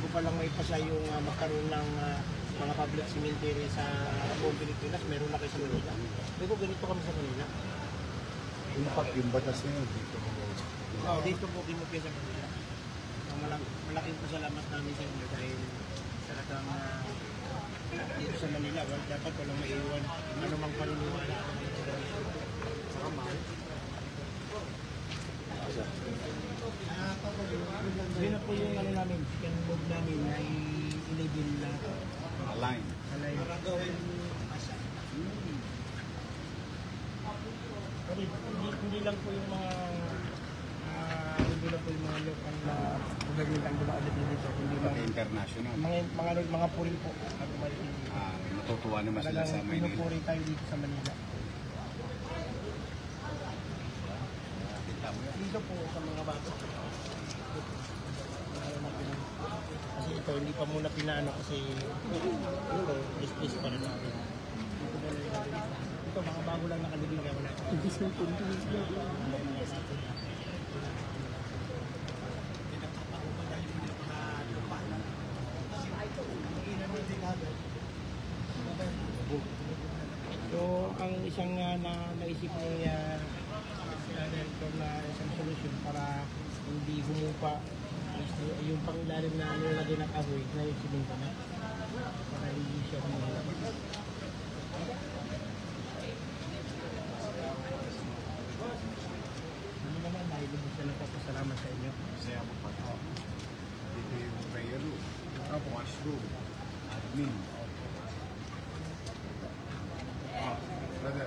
bago pa lang maipasa yung magkaroon ng mga public cemetery sa buong Pilipinas, meron na kayo sa Manila. Pero ganito kami sa Manila. Yung batas na yun, dito po. Dito po kinupya sa Manila. Malaking pasalamat namin sa inyo dahil talagang dito sa Manila, dapat walang maiwan anumang paniniwala. Saka mahal. Yun na po yung ano namin, chicken board namin ay 11 lang. Align. Para gawin masa. Hindi lang po yung mga hindi lang po yung mga local na gagawin ang dumaalit dito. Hindi lang International. Mga puri po. Natutuwa naman sila sa Manila. Pinupuri tayo dito sa Manila. Dito po sa mga bata. Kasi ito, hindi pa muna pinaano kasi ito, is pa rin natin. Ito, mga bago lang nakalibing kaya wala. So, ang isang naisip ni Director na isang solusyon para hindi humupa yung pangilalim na nilagay ng kahoy na yung siminto na para hindi siya humupa. Ano naman, nahilubos na nagpapasalamat sa inyo. Masaya mo pa. Dito yung prayer room, washroom, admin. Brother.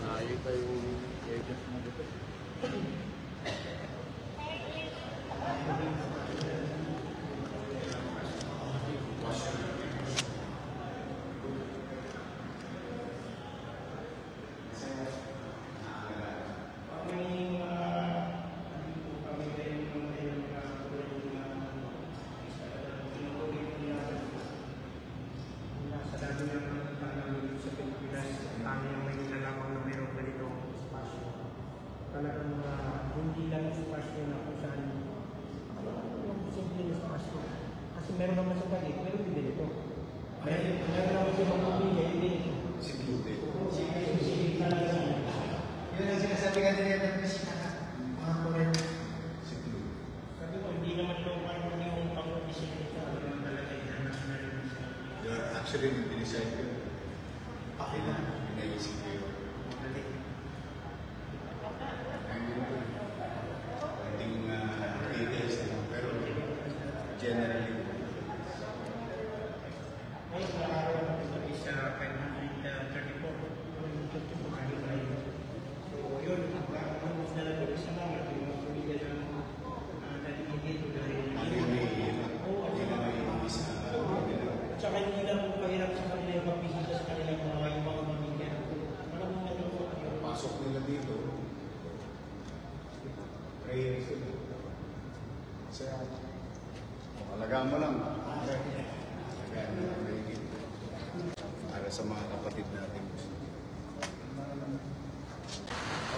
Nakita yung agent mo dito. Talagang hindi lang yung spasyo na kung saan yung simple yung spasyo. Kasi meron naman sa palit, pero hindi dito. Meron naman sa mga pamilya, hindi dito. Secluded. Yun ang sinasabi ka din yan ng mga Korean. Secluded. Sabi ko, hindi naman local yung pang-opisyon sa talaga yung national. Actually, dinesign ko. Pakita. Pinaisip ko yun. Konting details lang, pero generally. Ngayon, sa araw na ito is 534. So, yun, ang mas nalagay sa mga yung mga pamilya ng naligid dahil tsaka hindi lang po kahirap sa kanila yung pagbisita sa kanilang mga pamilya. Maraming nalulungkot yun. Pasok nila dito. Prayer sila. Kasi alagaan mo lang. Alagaan mo lang. Para sa mga kapatid natin.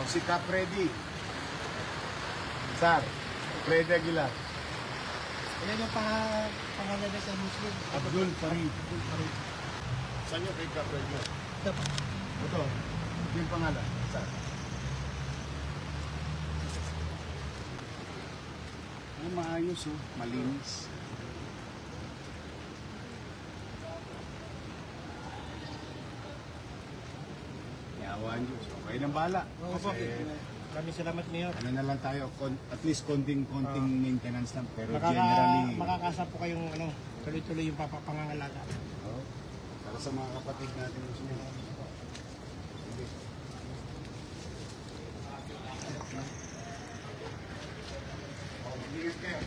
O si Cap Freddy. Sir, Freddy Aguilar. Yan yung pangalan na sa Muslim. Abdul Farid. Saan yung kay Cap Freddy? Ito. Yung pangalan. Sir. Maayos oh, malinis. Yawan Diyos. Okay nang bala. Maraming salamat, Mayor. Ano na lang tayo, at least konting maintenance lang. Pero generally... Makakasa po kayong tuloy-tuloy yung pangangalaga. Para sa mga kapatid natin. Sige. Ingat kayo.